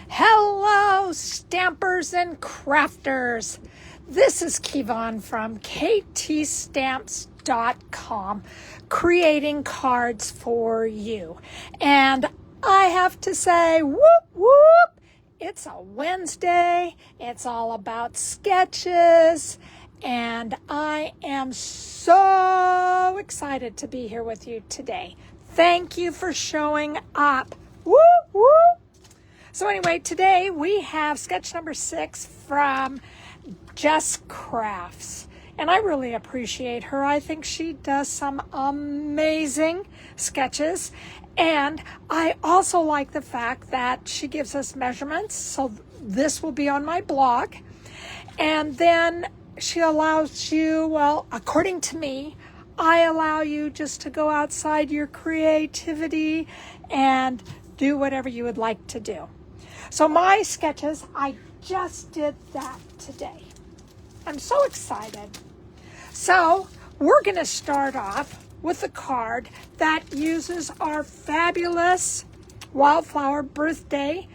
Hello, stampers and crafters. This is Kevon from ktstamps.com, creating cards for you. And I have to say, whoop, whoop, it's a Wednesday. It's all about sketches. And I am so excited to be here with you today. Thank you for showing up. Whoop, whoop. So anyway, today we have sketch number 6 from Jess Crafts. And I really appreciate her. I think she does some amazing sketches. And I also like the fact that she gives us measurements. So this will be on my blog. And then she allows you, well, according to me, I allow you just to go outside your creativity and do whatever you would like to do. So my sketches, I just did that today. I'm so excited. So we're going to start off with a card that uses our fabulous Wildflower birthday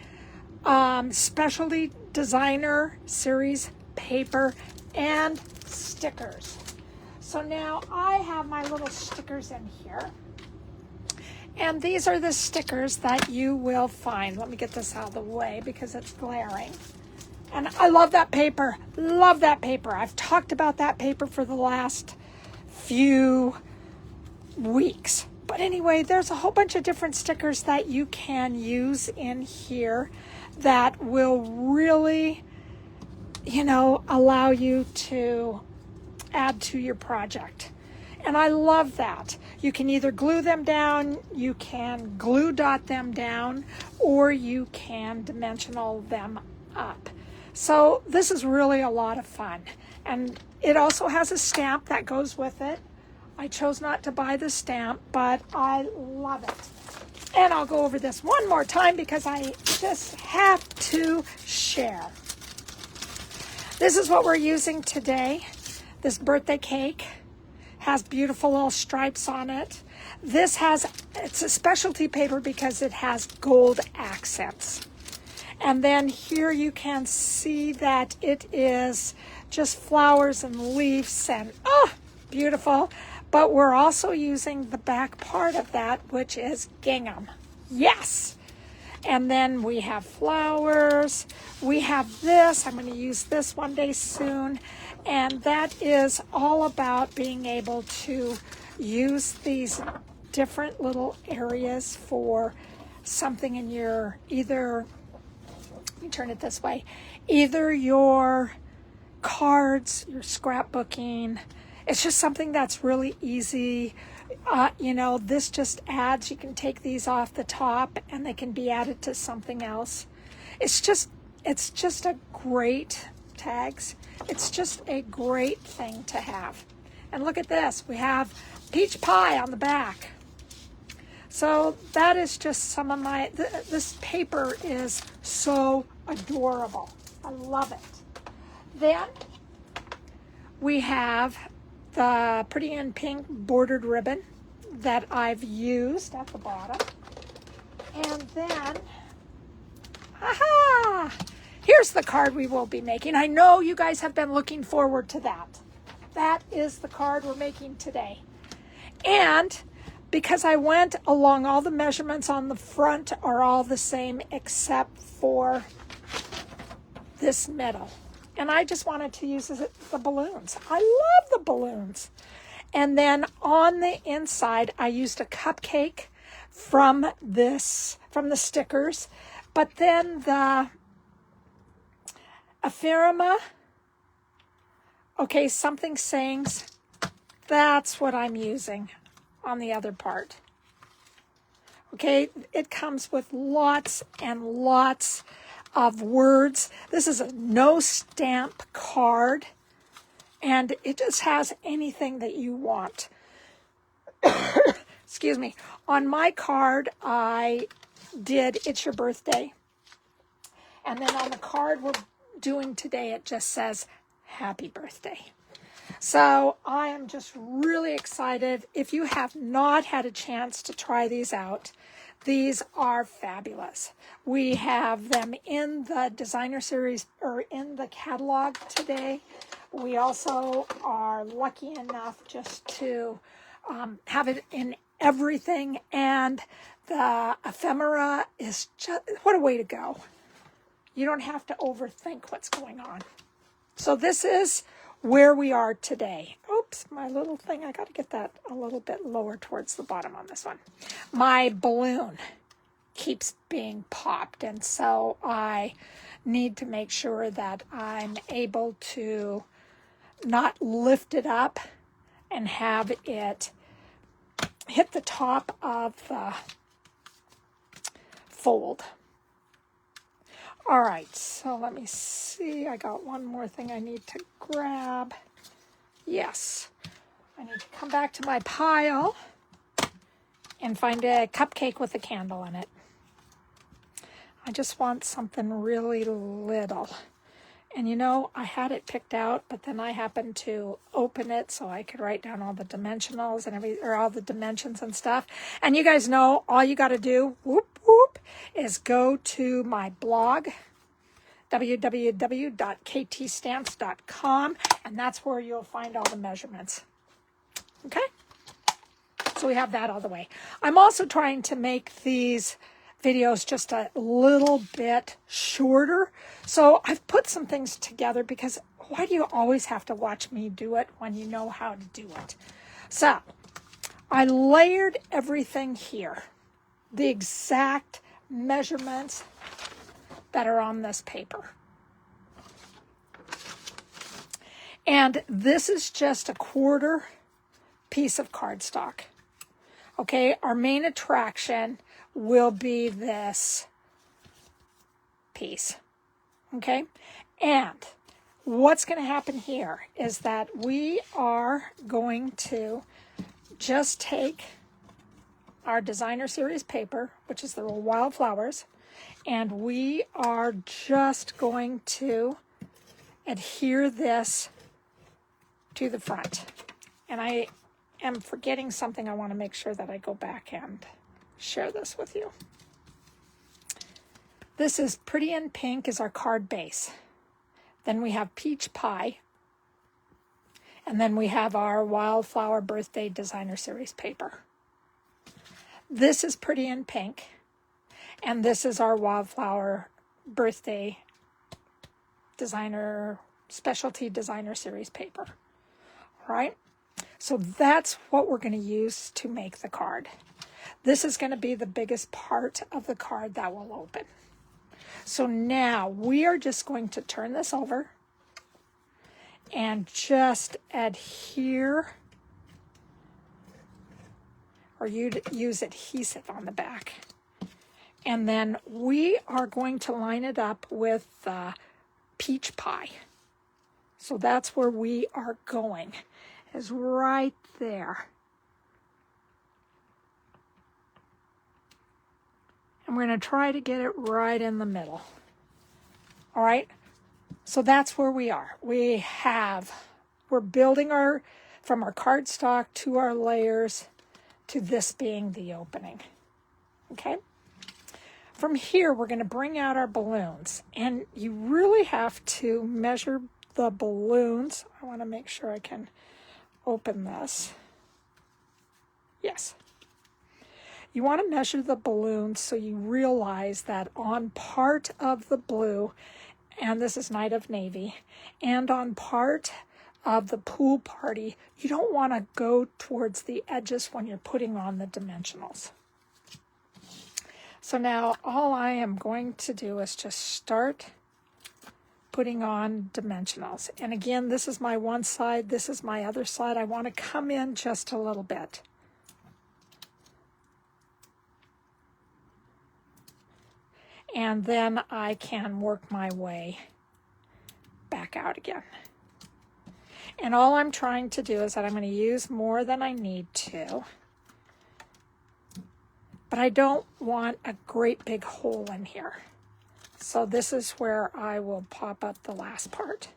Specialty Designer Series paper and stickers. So now I have my little stickers in here. And these are the stickers that you will find. Let me get this out of the way because it's glaring. And I love that paper. Love that paper. I've talked about that paper for the last few weeks. But anyway, there's a whole bunch of different stickers that you can use in here that will really, allow you to add to your project. And I love that. You can either glue them down, you can glue dot them down, or you can dimensional them up. So this is really a lot of fun. And it also has a stamp that goes with it. I chose not to buy the stamp, but I love it. And I'll go over this one more time because I just have to share. This is what we're using today. This birthday cake has beautiful little stripes on it. It's a specialty paper because it has gold accents. And then here you can see that it is just flowers and leaves and beautiful. But we're also using the back part of that, which is gingham. Yes. And then we have flowers. We have this. I'm going to use this one day soon. And that is all about being able to use these different little areas for something in your let me turn it this way, either your cards, your scrapbooking. It's just something that's really easy. This just adds, you can take these off the top and they can be added to something else. It's just a great tags. It's just a great thing to have. And look at this. We have peach pie on the back. So that is just some of this paper is so adorable. I love it. Then we have the Pretty in Pink bordered ribbon that I've used at the bottom. And then, here's the card we will be making. I know you guys have been looking forward to that. That is the card we're making today. And because I went along, all the measurements on the front are all the same except for this middle. And I just wanted to use the balloons. I love the balloons. And then on the inside, I used a cupcake from the stickers. But then the Ephemera, something sings, that's what I'm using on the other part. Okay, it comes with lots and lots of words. This is a no stamp card, and it just has anything that you want. Excuse me. On my card, I did It's Your Birthday. And then on the card we're doing today, it just says Happy Birthday. So I am just really excited. If you have not had a chance to try these out, These are fabulous. We have them in the designer series or in the catalog today. We also are lucky enough just to have it in everything. And the ephemera is just, what a way to go. You don't have to overthink what's going on. So this is where we are today. Oops, my little thing, I got to get that a little bit lower towards the bottom on this one. My balloon keeps being popped, and so I need to make sure that I'm able to not lift it up and have it hit the top of the fold. All right, so let me see. I got one more thing I need to grab. Yes, I need to come back to my pile and find a cupcake with a candle in it. I just want something really little. And you know, I had it picked out, but then I happened to open it so I could write down all the dimensionals and all the dimensions and stuff. And you guys know, all you got to do, whoop, whoop, is go to my blog, www.ktstamps.com, and that's where you'll find all the measurements. Okay? So we have that all the way. I'm also trying to make these videos just a little bit shorter. So I've put some things together because why do you always have to watch me do it when you know how to do it? So I layered everything here, the exact measurements that are on this paper. And this is just a quarter piece of cardstock. Okay, our main attraction will be this piece. Okay, and what's going to happen here is that we are going to just take our designer series paper, which is the Wildflowers, and we are just going to adhere this to the front. And I am forgetting something. I want to make sure that I go back and share this with you. This is Pretty in Pink is our card base. Then we have Peach Pie. And then we have our Wildflower Birthday Designer Series paper. This is Pretty in Pink. And this is our Wildflower Birthday Designer Specialty Designer Series paper. All right? So that's what we're going to use to make the card. This is going to be the biggest part of the card that will open. So now we are just going to turn this over and just adhere, or you'd use adhesive on the back. And then we are going to line it up with Peach Pie. So that's where we are going, is right there. And we're going to try to get it right in the middle. All right? So that's where we are. We're building from our cardstock to our layers to this being the opening. Okay? From here, we're going to bring out our balloons. And you really have to measure the balloons. I want to make sure I can open this. Yes. You want to measure the balloons so you realize that on part of the blue, and this is Night of Navy, and on part of the pool party, you don't want to go towards the edges when you're putting on the dimensionals. So now all I am going to do is just start putting on dimensionals. And again, this is my one side, this is my other side. I want to come in just a little bit. And then I can work my way back out again. And all I'm trying to do is that I'm going to use more than I need to. But I don't want a great big hole in here. So this is where I will pop up the last part.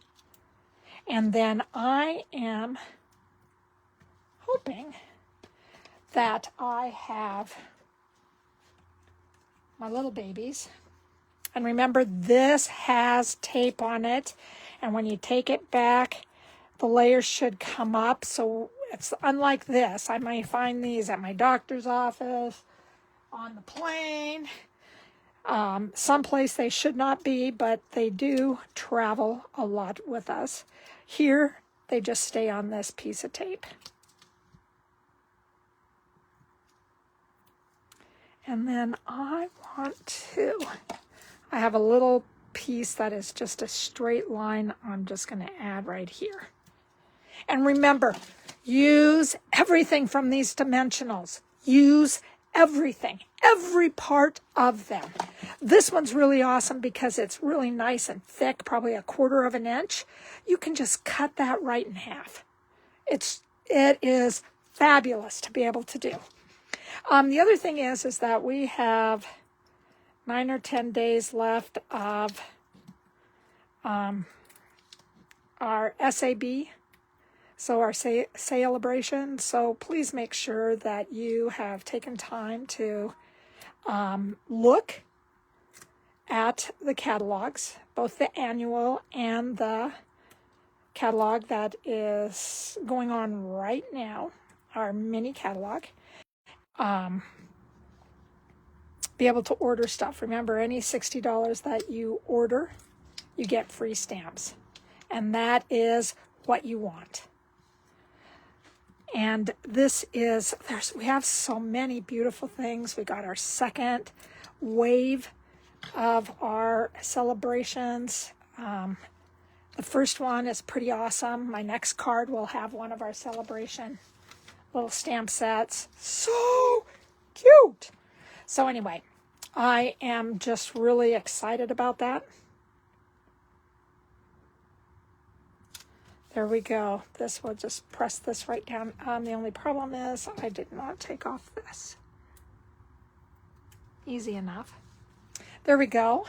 And then I am hoping that I have my little babies. And remember, this has tape on it. And when you take it back, the layers should come up. So it's unlike this. I might find these at my doctor's office, on the plane. Someplace they should not be, but they do travel a lot with us. Here, they just stay on this piece of tape. And then I have a little piece that is just a straight line I'm just going to add right here. And remember, use everything from these dimensionals. Use everything, every part of them. This one's really awesome because it's really nice and thick, probably 1/4 of an inch. You can just cut that right in half. It is fabulous to be able to do. The other thing is that we have 9 or 10 days left of our SAB, so our celebration. So please make sure that you have taken time to look at the catalogs, both the annual and the catalog that is going on right now, our mini catalog. Be able to order stuff. Remember, any $60 that you order, you get free stamps. And that is what you want. And this is, we have so many beautiful things. We got our second wave of our celebrations. The first one is pretty awesome. My next card will have one of our celebration little stamp sets. So cute. So anyway, I am just really excited about that. There we go. This will just press this right down. The only problem is I did not take off this. Easy enough. There we go.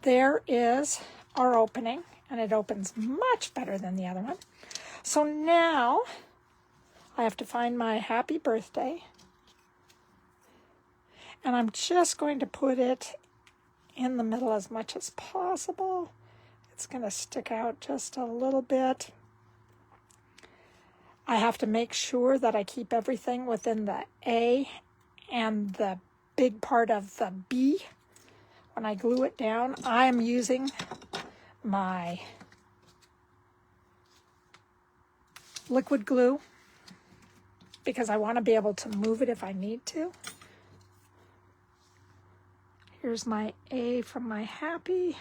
There is our opening, and it opens much better than the other one. So now I have to find my happy birthday. And I'm just going to put it in the middle as much as possible. It's going to stick out just a little bit. I have to make sure that I keep everything within the A and the big part of the B. When I glue it down, I am using my liquid glue because I want to be able to move it if I need to. Here's my A from my happy.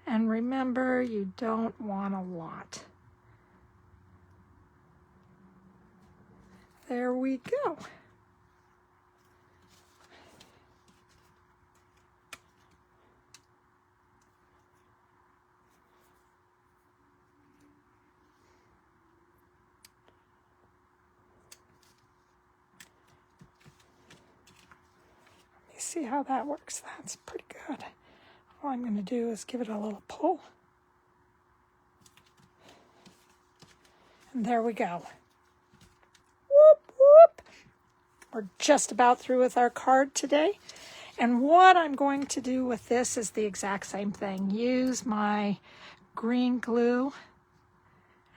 And remember, you don't want a lot. There we go. See how that works. That's pretty good. All I'm going to do is give it a little pull. And there we go. Whoop, whoop. We're just about through with our card today. And what I'm going to do with this is the exact same thing. Use my green glue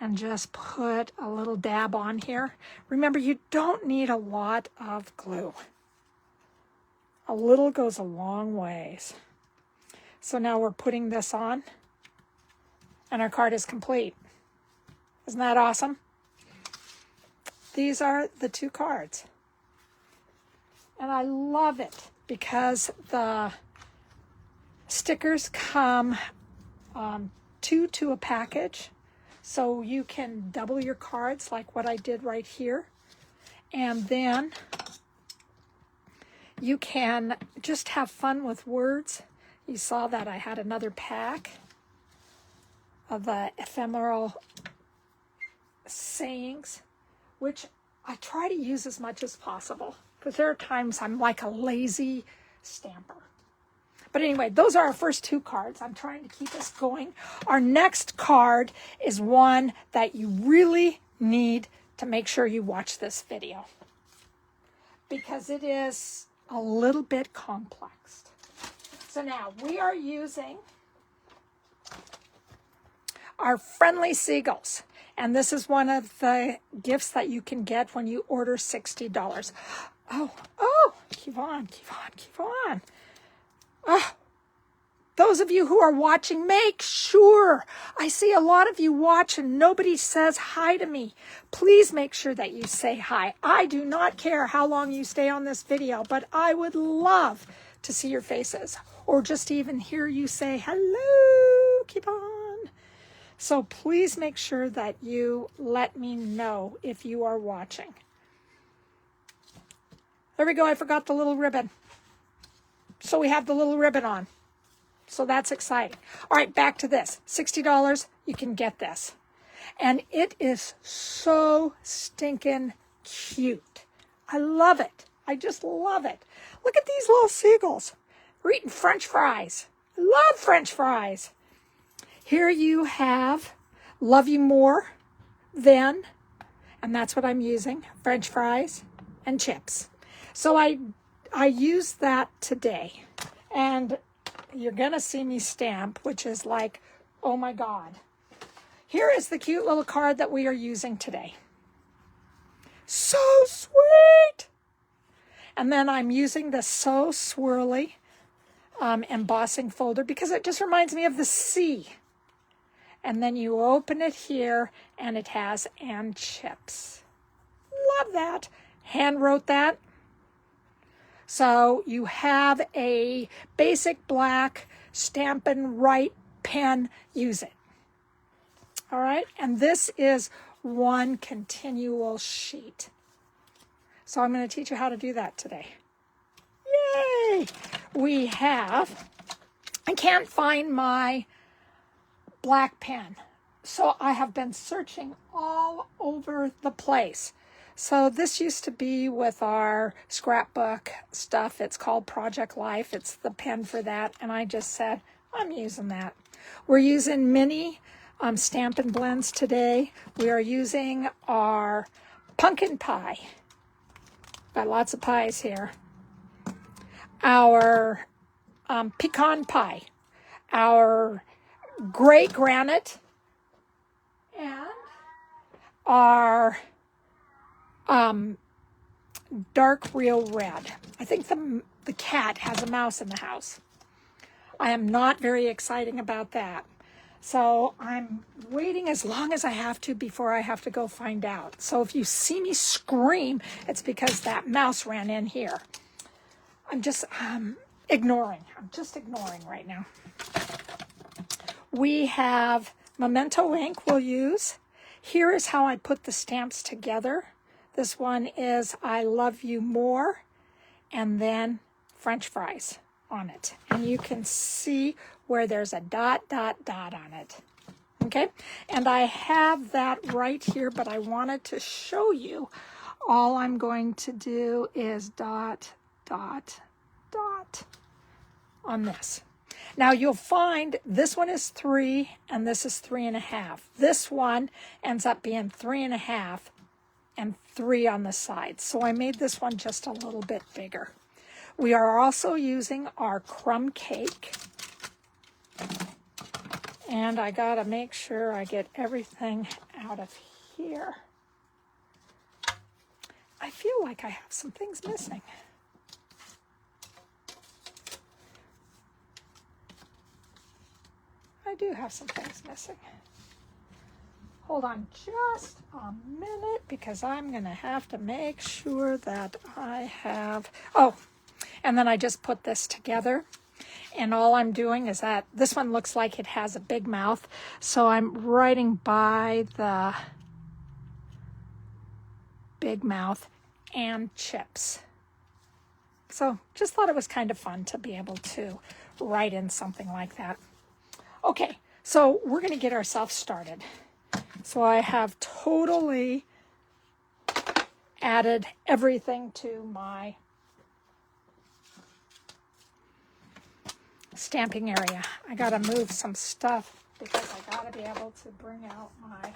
and just put a little dab on here. Remember, you don't need a lot of glue. A little goes a long ways. So now we're putting this on, and our card is complete. Isn't that awesome? These are the 2 cards. And I love it because the stickers come 2 to a package. So you can double your cards like what I did right here. And then you can just have fun with words. You saw that I had another pack of the ephemeral sayings, which I try to use as much as possible because there are times I'm like a lazy stamper. But anyway, those are our first 2 cards. I'm trying to keep us going. Our next card is one that you really need to make sure you watch this video, because it is a little bit complex. So now we are using our friendly Seagulls. And this is one of the gifts that you can get when you order $60. Oh, keep on. Oh, those of you who are watching, make sure. I see a lot of you watch and nobody says hi to me. Please make sure that you say hi. I do not care how long you stay on this video, but I would love to see your faces or just even hear you say hello. Keep on. So please make sure that you let me know if you are watching. There we go. I forgot the little ribbon. So we have the little ribbon on. So that's exciting. All right, back to this. $60, you can get this. And it is so stinking cute. I love it. I just love it. Look at these little seagulls. We're eating French fries. I love French fries. Here you have Love You More Then, and that's what I'm using, French fries and chips. So I used that today, and you're going to see me stamp, which is like, oh my God. Here is the cute little card that we are using today. So sweet! And then I'm using the So Swirly embossing folder because it just reminds me of the sea. And then you open it here, and it has and chips. Love that. Hand wrote that. So you have a basic black Stampin' Right pen. Use it. All right. And this is one continual sheet. So I'm going to teach you how to do that today. Yay! We have, I can't find my black pen. So I have been searching all over the place. So this used to be with our scrapbook stuff. It's called Project Life. It's the pen for that. And I just said, I'm using that. We're using mini Stampin' Blends today. We are using our pumpkin pie. Got lots of pies here. Our pecan pie. Our gray granite, and our dark real red. I think the cat has a mouse in the house. I am not very excited about that. So I'm waiting as long as I have to before I have to go find out. So if you see me scream, it's because that mouse ran in here. I'm just ignoring. I'm just ignoring right now. We have Memento ink we'll use. Here is how I put the stamps together. This one is I Love You More, and then French fries on it. And you can see where there's a dot, dot, dot on it. Okay? And I have that right here, but I wanted to show you. All I'm going to do is dot, dot, dot on this. Now you'll find this one is 3 and this is 3.5. This one ends up being 3.5 and 3 on the sides. So I made this one just a little bit bigger. We are also using our crumb cake. And I gotta make sure I get everything out of here. I feel like I have some things missing. I do have some things missing. Hold on just a minute because I'm going to have to make sure that I have... Oh, and then I just put this together. And all I'm doing is that this one looks like it has a big mouth. So I'm writing by the big mouth and chips. So just thought it was kind of fun to be able to write in something like that. Okay, so we're going to get ourselves started. So I have totally added everything to my stamping area. I got to move some stuff because I got to be able to bring out my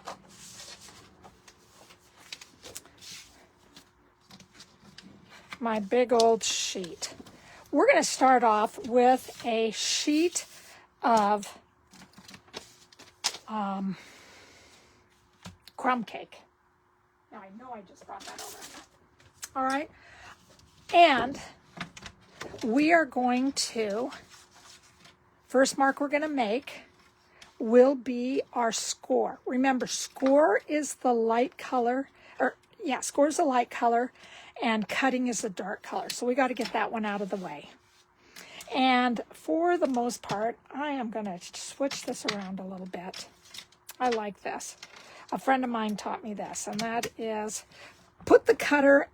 my big old sheet. We're going to start off with a sheet of crumb cake. Now, I know I just brought that over. All right. And we are going to, first mark we're going to make will be our score. Remember, score is the light color, score is the light color, and cutting is the dark color. So we got to get that one out of the way. And for the most part, I am going to switch this around a little bit. I like this. A friend of mine taught me this, and that is put the cutter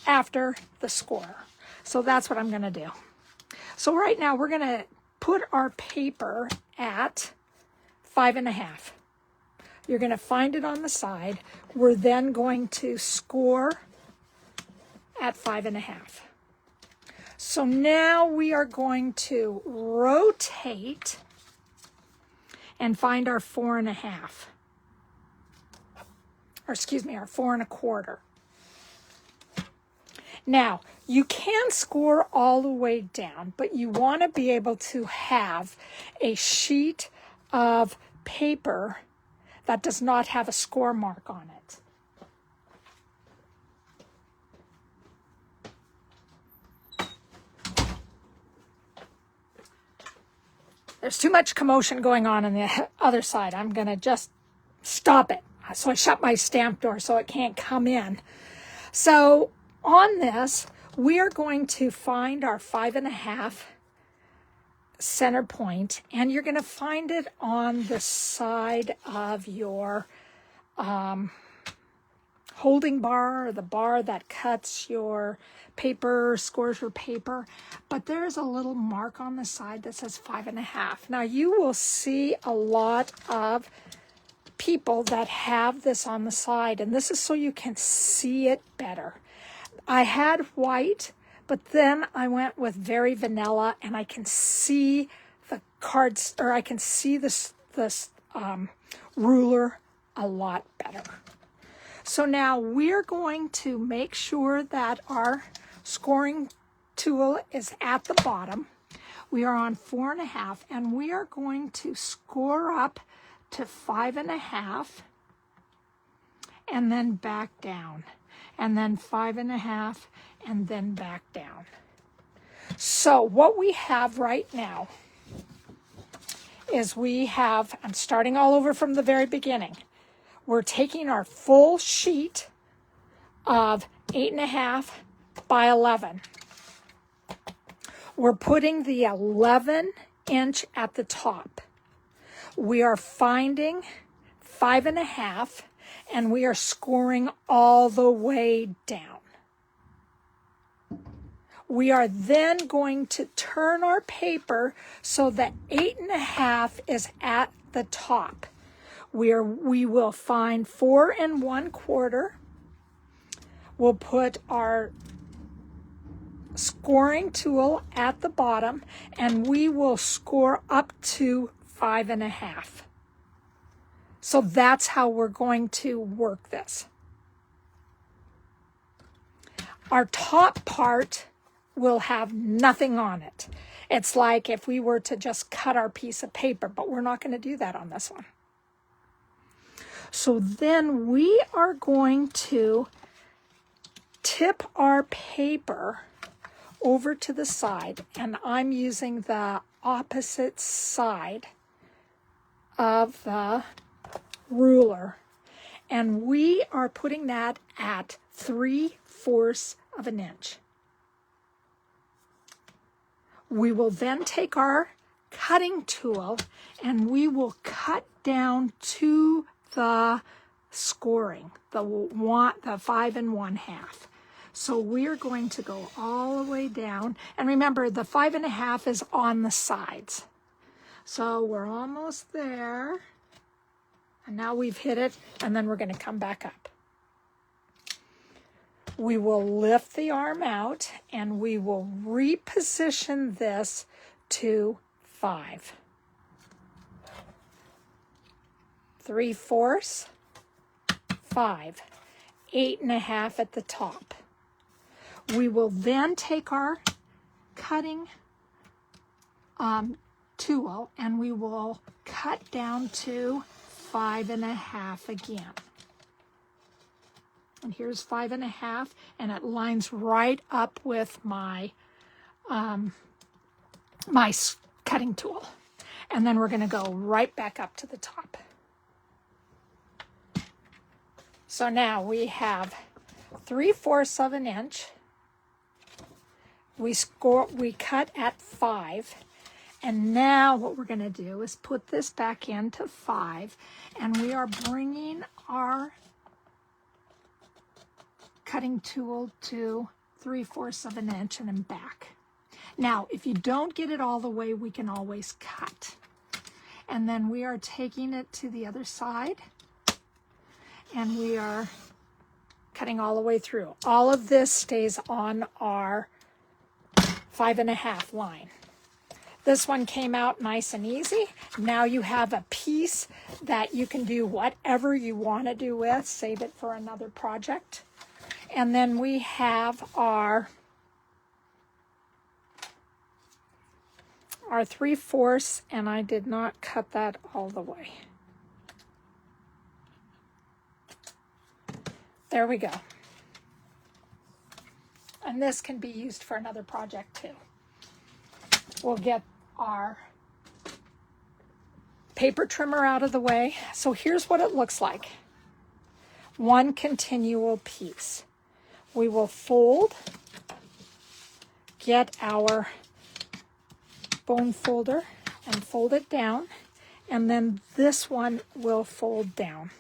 after the score. So that's what I'm going to do. So right now we're going to put our paper at 5.5. You're going to find it on the side. We're then going to score at 5.5. So now we are going to rotate and find our 4.5. Or excuse me, our 4.25. Now, you can score all the way down, but you want to be able to have a sheet of paper that does not have a score mark on it. There's too much commotion going on the other side. I'm going to just stop it. So I shut my stamp door so it can't come in. So on this, we are going to find our 5.5 center point, and you're going to find it on the side of your holding bar, or the bar that cuts your paper, scores your paper. But there's a little mark on the side that says 5.5. Now you will see a lot of people that have this on the side, and this is so you can see it better. I had white, but then I went with very vanilla, and I can see the cards, or I can see this ruler a lot better. So now we're going to make sure that our scoring tool is at the bottom. We are on 4.5, and we are going to score up to 5.5, and then back down, and then 5.5, and then back down. So what we have right now is I'm starting all over from the very beginning. We're taking our full sheet of 8.5 by 11. We're putting the 11 inch at the top. We are finding 5.5, and we are scoring all the way down. We are then going to turn our paper so that 8.5 is at the top. We will find 4.25. We'll put our scoring tool at the bottom, and we will score up to 5.5. So that's how we're going to work this. Our top part will have nothing on it. It's like if we were to just cut our piece of paper, but we're not going to do that on this one. So then we are going to tip our paper over to the side, and I'm using the opposite side of the ruler, and we are putting that at 3/4 of an inch. We will then take our cutting tool, and we will cut down to the scoring, the 5 1/2. So we're going to go all the way down, and remember the 5.5 is on the sides. So we're almost there, and now we've hit it, and then we're going to come back up. We will lift the arm out, and we will reposition this to 5. 3/4, 5, 8.5 at the top. We will then take our cutting tool and we will cut down to 5.5 again. And here's 5.5, and it lines right up with my my cutting tool. And then we're going to go right back up to the top. So now we have 3/4 of an inch. We cut at 5. And now what we're going to do is put this back into 5. And we are bringing our cutting tool to 3/4 of an inch and then back. Now, if you don't get it all the way, we can always cut. And then we are taking it to the other side. And we are cutting all the way through. All of this stays on our 5.5 line. This one came out nice and easy. Now you have a piece that you can do whatever you want to do with. Save it for another project. And then we have our 3/4, and I did not cut that all the way. There we go. And this can be used for another project too. We'll get our paper trimmer out of the way. So here's what it looks like. One continual piece. We will fold, get our bone folder and fold it down, and then this one will fold down.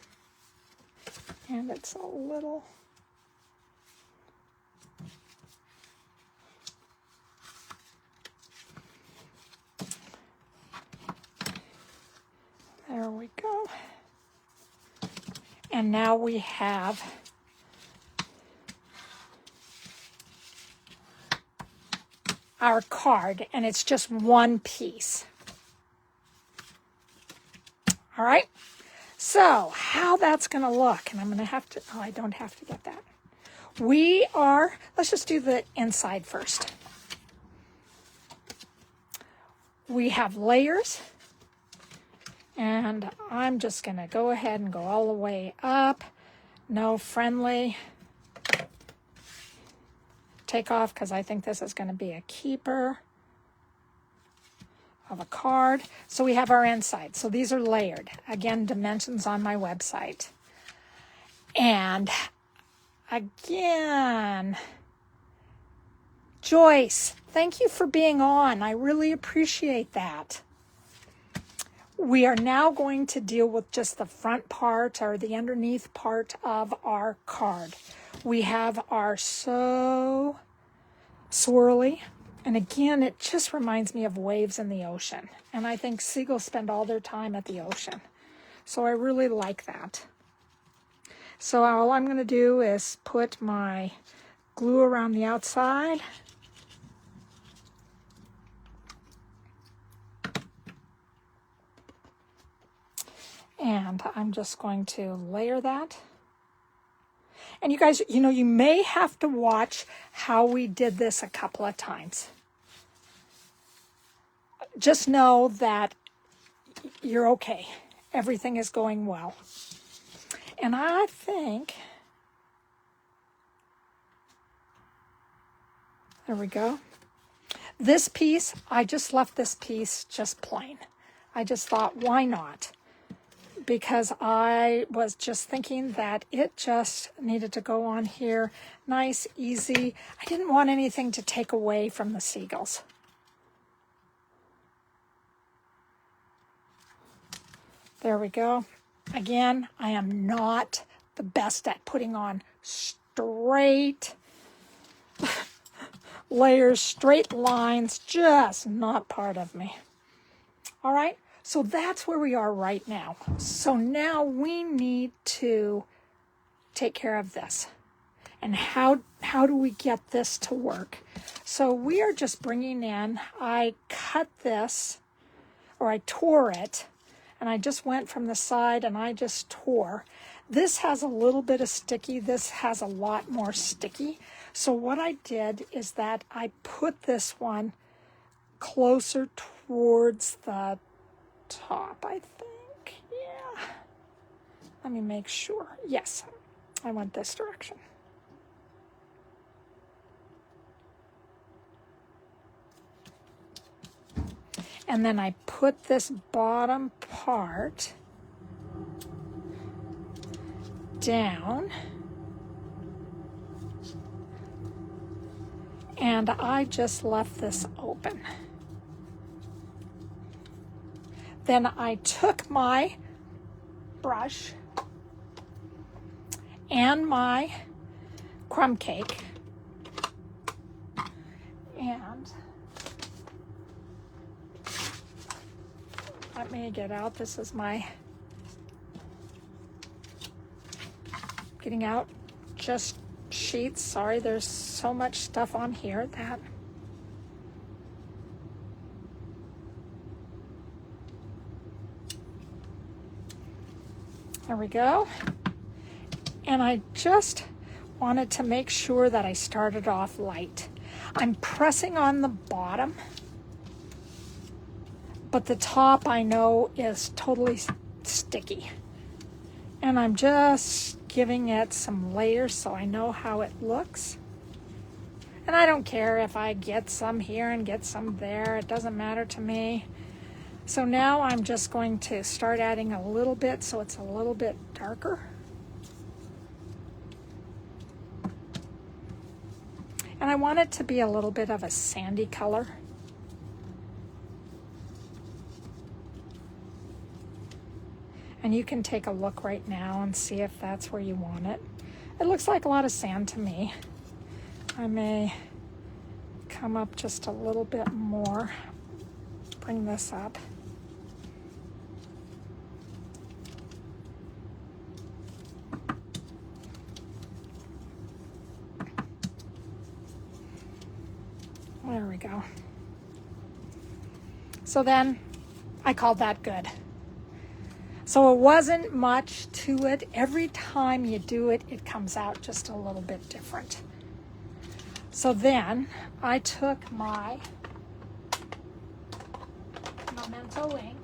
And it's a little... There we go. And now we have our card, and it's just one piece. All right, so how that's going to look, and I'm going to have to, oh, I don't have to get that. Let's just do the inside first. We have layers, and I'm just going to go ahead and go all the way up. No friendly. Take off, because I think this is going to be a keeper of a card. So we have our inside. So these are layered. Again, dimensions on my website. And again, Joyce, thank you for being on. I really appreciate that. We are now going to deal with just the front part or the underneath part of our card. We have our swirly, and again, it just reminds me of waves in the ocean. And I think seagulls spend all their time at the ocean. So I really like that. So all I'm going to do is put my glue around the outside. And I'm just going to layer that. And you guys, you know, you may have to watch how we did this a couple of times. Just know that you're okay. Everything is going well. And I think, there we go. This piece, I just left this piece just plain. I just thought, why not? Because I was just thinking that it just needed to go on here. Nice, easy. I didn't want anything to take away from the seagulls. There we go. Again, I am not the best at putting on straight layers, straight lines, just not part of me. All right. So that's where we are right now. So now we need to take care of this. And how do we get this to work? So we are just bringing in, I cut this, or I tore it, and I just went from the side and I just tore. This has a little bit of sticky. This has a lot more sticky. So what I did is that I put this one closer towards the top, I think. Yeah. Let me make sure. Yes, I went this direction. And then I put this bottom part down. And I just left this open. Then I took my brush and my crumb cake and let me get out. This is my getting out just sheets. Sorry, there's so much stuff on here that there we go. And I just wanted to make sure that I started off light. I'm pressing on the bottom, but the top I know is totally sticky. And I'm just giving it some layers so I know how it looks. And I don't care if I get some here and get some there. It doesn't matter to me. So now I'm just going to start adding a little bit so it's a little bit darker. And I want it to be a little bit of a sandy color. And you can take a look right now and see if that's where you want it. It looks like a lot of sand to me. I may come up just a little bit more. Bring this up. There we go. So then I called that good. So it wasn't much to it. Every time you do it, it comes out just a little bit different. So then I took my Memento ink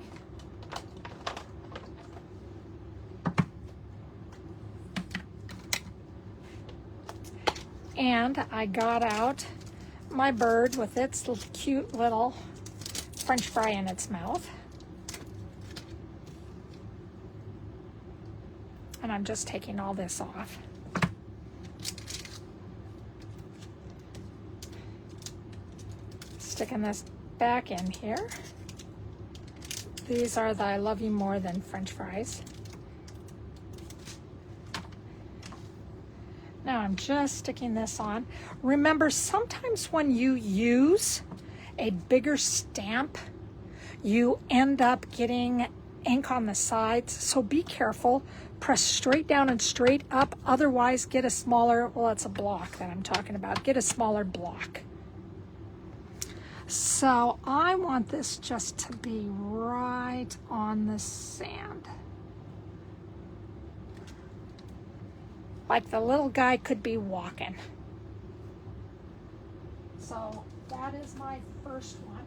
and I got out my bird with its cute little French fry in its mouth. And I'm just taking all this off. Sticking this back in here. These are the I love you more than French fries. Now I'm just sticking this on. Remember, sometimes when you use a bigger stamp, you end up getting ink on the sides, so be careful. Press straight down and straight up, otherwise get a smaller, well, it's a block that I'm talking about, get a smaller block. So I want this just to be right on the sand. Like the little guy could be walking. So that is my first one.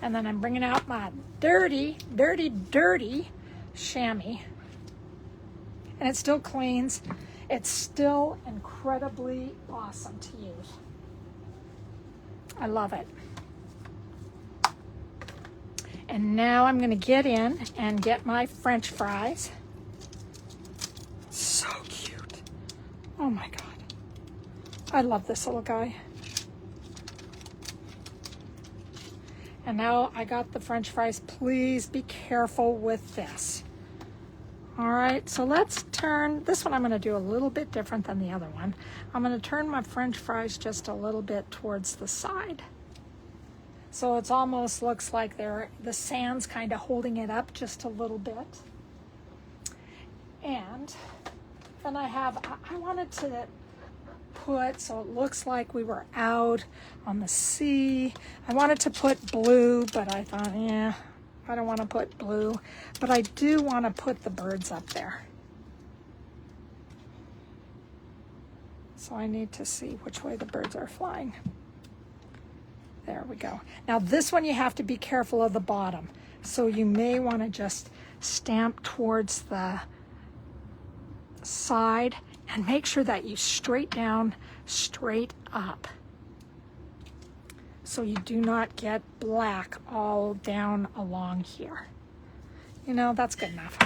And then I'm bringing out my dirty, dirty, dirty chamois. And it still cleans. It's still incredibly awesome to use. I love it. And now I'm going to get in and get my French fries. So cute. Oh my God. I love this little guy. And now I got the French fries. Please be careful with this. All right, so let's turn, this one I'm going to do a little bit different than the other one. I'm going to turn my French fries just a little bit towards the side. So it almost looks like the sand's kind of holding it up just a little bit. And then I wanted to put, so it looks like we were out on the sea. I wanted to put blue, but I thought, yeah, I don't want to put blue, but I do want to put the birds up there. So I need to see which way the birds are flying. There we go. Now this one you have to be careful of the bottom. So you may want to just stamp towards the side and make sure that you straight down, straight up. So you do not get black all down along here. You know, that's good enough.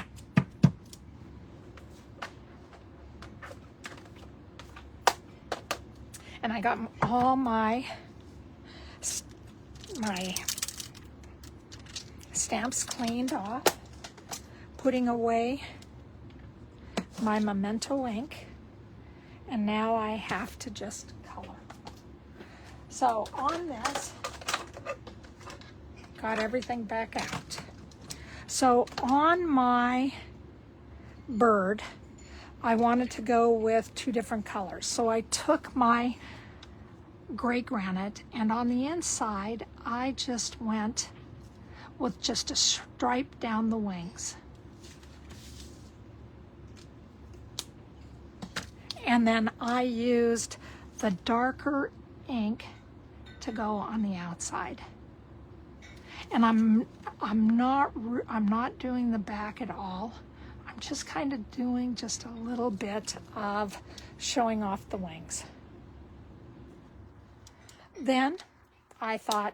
And I got all my stamps cleaned off, putting away my Memento ink, and now I have to just color. So on this, got everything back out. So on my bird, I wanted to go with 2 different colors. So I took my gray granite, and on the inside, I just went with just a stripe down the wings. And then I used the darker ink to go on the outside. And I'm not doing the back at all. I'm just kind of doing just a little bit of showing off the wings. Then I thought,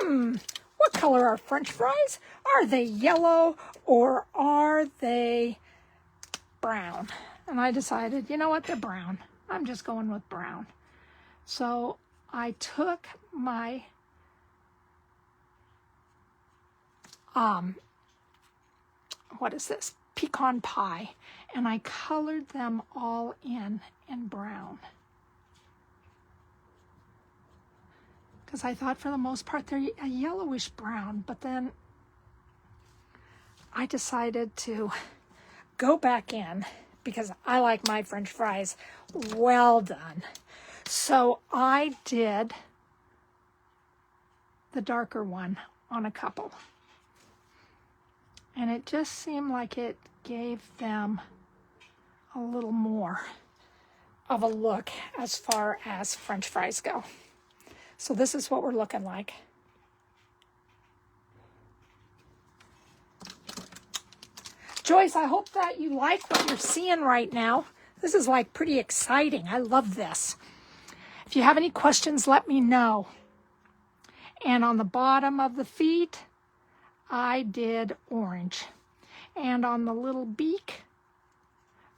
what color are French fries? Are they yellow or are they brown? And I decided, you know what, they're brown. I'm just going with brown. So I took my what is this? Pecan pie, and I colored them all in brown. Because I thought for the most part they're a yellowish brown, but then I decided to go back in because I like my French fries well done. So I did the darker one on a couple. And it just seemed like it gave them a little more of a look as far as French fries go. So this is what we're looking like. Joyce, I hope that you like what you're seeing right now. This is like pretty exciting. I love this. If you have any questions, let me know. And on the bottom of the feet, I did orange. And on the little beak,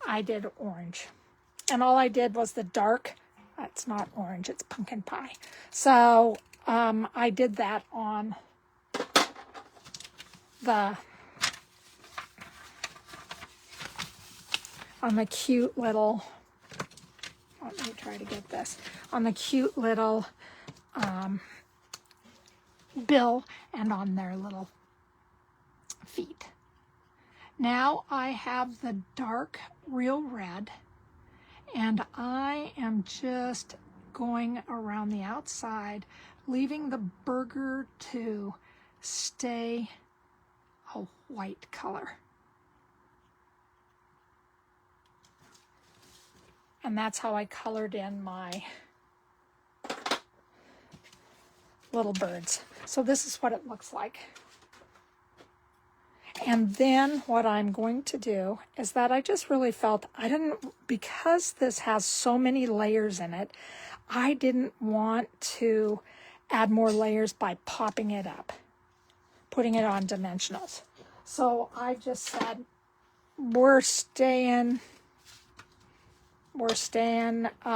I did orange. And all I did was the dark, it's not orange, it's pumpkin pie. So I did that on the cute little, let me try to get this, on the cute little bill and on their little feet. Now I have the dark real red, and I am just going around the outside, leaving the burger to stay a white color. And that's how I colored in my little birds. So this is what it looks like. And then what I'm going to do is that I just really felt because this has so many layers in it, I didn't want to add more layers by popping it up, putting it on dimensionals. So I just said, we're staying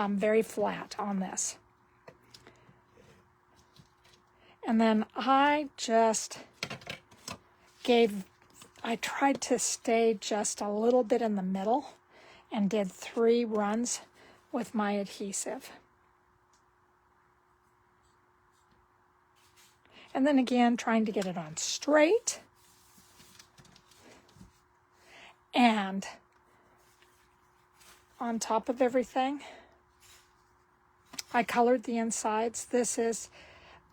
very flat on this. And then I tried to stay just a little bit in the middle and did 3 runs with my adhesive. And then again, trying to get it on straight. And on top of everything, I colored the insides. This is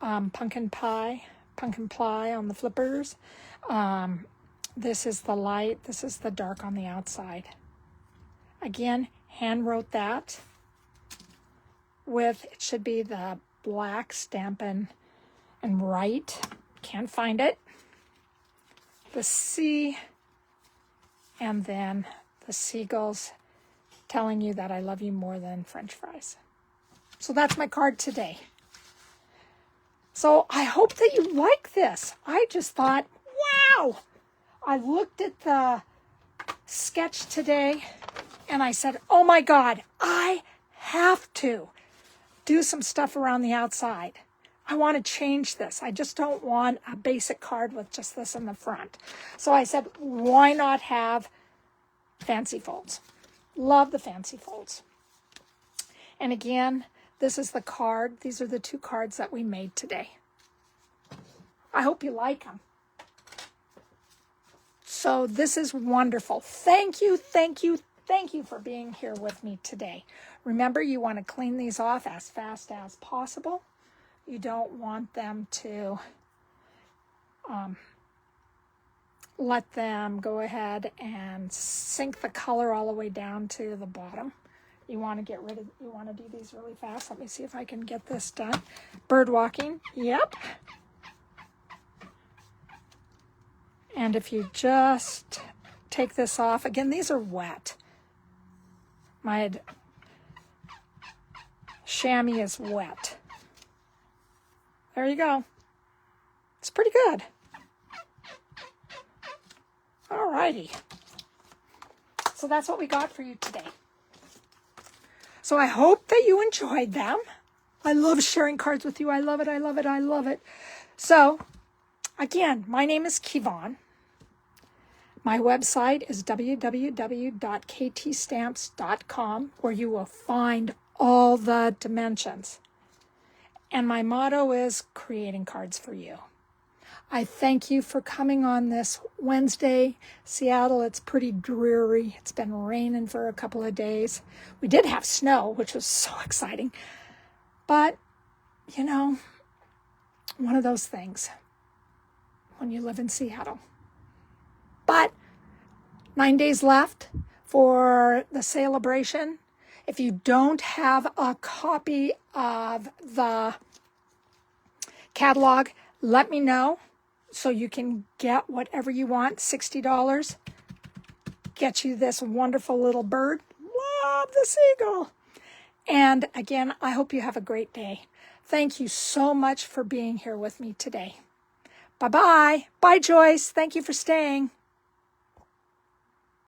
pumpkin pie on the flippers. This is the light, this is the dark on the outside. Again, hand wrote that. with, it should be the black Stampin' and Right. Can't find it. The C, and then the Seagulls telling you that I love you more than French fries. So that's my card today. So I hope that you like this. I just thought, wow. I looked at the sketch today and I said, oh my God, I have to do some stuff around the outside. I want to change this. I just don't want a basic card with just this in the front. So I said, why not have fancy folds? Love the fancy folds. And again, this is the card. These are the 2 cards that we made today. I hope you like them. So this is wonderful. Thank you, thank you, thank you for being here with me today. Remember, you want to clean these off as fast as possible. You don't want them to let them go ahead and sink the color all the way down to the bottom. You want to do these really fast. Let me see if I can get this done. Bird walking, yep. And if you just take this off, again, these are wet. My chamois is wet. There you go. It's pretty good. All righty. So that's what we got for you today. So I hope that you enjoyed them. I love sharing cards with you. I love it, I love it, I love it. So, again, my name is Kevon. My website is www.ktstamps.com, where you will find all the dimensions. And my motto is creating cards for you. I thank you for coming on this Wednesday. Seattle, it's pretty dreary. It's been raining for a couple of days. We did have snow, which was so exciting. But, you know, one of those things when you live in Seattle. But 9 days left for the celebration. If you don't have a copy of the catalog, let me know so you can get whatever you want. $60. Get you this wonderful little bird. Love the seagull. And again, I hope you have a great day. Thank you so much for being here with me today. Bye-bye. Bye, Joyce. Thank you for staying.